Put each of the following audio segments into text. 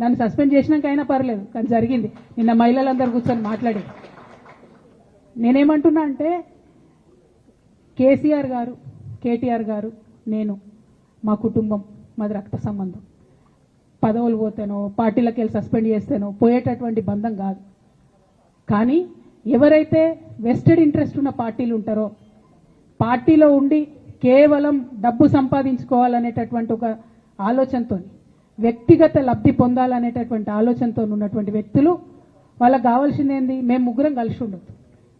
నన్ను సస్పెండ్ చేసినాక అయినా పర్లేదు, కానీ జరిగింది. నిన్న మహిళలందరూ కూర్చొని మాట్లాడి నేనేమంటున్నా అంటే కేసీఆర్ గారు, కేటీఆర్ గారు, నేను, మా కుటుంబం, మాది రక్త సంబంధం. పదవులు పోతేనో పార్టీలకు వెళ్ళి సస్పెండ్ చేస్తేనో పోయేటటువంటి బంధం కాదు. కానీ ఎవరైతే వెస్టెడ్ ఇంట్రెస్ట్ ఉన్న పార్టీలు ఉంటారో, పార్టీలో ఉండి కేవలం డబ్బు సంపాదించుకోవాలనేటటువంటి ఒక ఆలోచనతో, వ్యక్తిగత లబ్ధి పొందాలనేటటువంటి ఆలోచనతో ఉన్నటువంటి వ్యక్తులు, వాళ్ళకి కావాల్సింది ఏంది? మేము ముగ్గురం కలిసి ఉండొద్దు,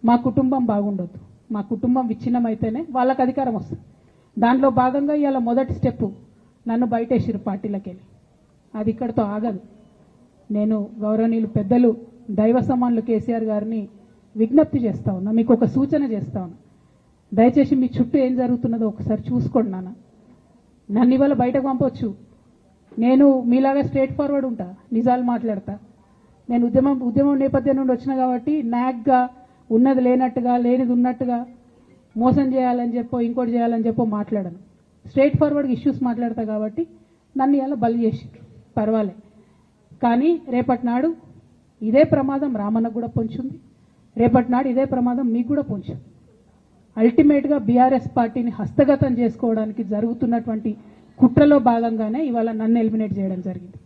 మా కుటుంబం బాగుండొద్దు, మా కుటుంబం విచ్ఛిన్నమైతేనే వాళ్ళకి అధికారం వస్తుంది. దాంట్లో భాగంగా ఇవాళ మొదటి స్టెప్ నన్ను బయటేసిరు పార్టీలకు వెళ్ళి. అది ఇక్కడితో ఆగదు. నేను గౌరవనీయులు పెద్దలు దైవ సమానులు కేసీఆర్ గారిని విజ్ఞప్తి చేస్తా ఉన్నా, మీకు ఒక సూచన చేస్తా ఉన్నా. దయచేసి మీ చుట్టూ ఏం జరుగుతున్నదో ఒకసారి చూసుకోండి నాన్న. నన్ను ఇవాళ బయటకు పంపొచ్చు, నేను మీలాగా స్ట్రేట్ ఫార్వర్డ్ ఉంటా, నిజాలు మాట్లాడతా. నేను ఉద్యమం నేపథ్యం నుండి వచ్చిన కాబట్టి నాగ్గా ఉన్నది లేనట్టుగా, లేనిది ఉన్నట్టుగా, మోసం చేయాలని చెప్పో ఇంకోటి చేయాలని చెప్పో మాట్లాడను. స్ట్రేట్ ఫార్వర్డ్గా ఇష్యూస్ మాట్లాడతా కాబట్టి నన్ను ఇలా బలి చేసి పర్వాలే. కానీ రేపటి నాడు ఇదే ప్రమాదం రామన్నకు కూడా పొంచుంది, రేపటి నాడు ఇదే ప్రమాదం మీకు కూడా పొంచుంది. అల్టిమేట్గా బీఆర్ఎస్ పార్టీని హస్తగతం చేసుకోవడానికి జరుగుతున్నటువంటి కుట్రలో భాగంగానే ఇవాళ నన్ను ఎలిమినేట్ చేయడం జరిగింది.